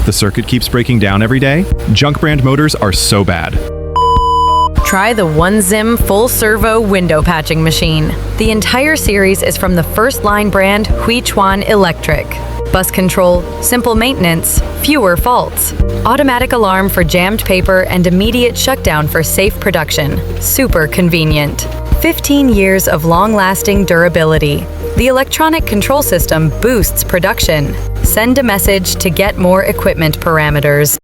The circuit keeps breaking down every day. Junk brand motors are so bad. Try the OneZim Full Servo Window Patching Machine. The entire series is from the first-line brand Huichuan Electric. Bus control, simple maintenance, fewer faults. Automatic alarm for jammed paper and immediate shutdown for safe production. Super convenient. 15 years of long-lasting durability. The electronic control system boosts production. Send a message to get more equipment parameters.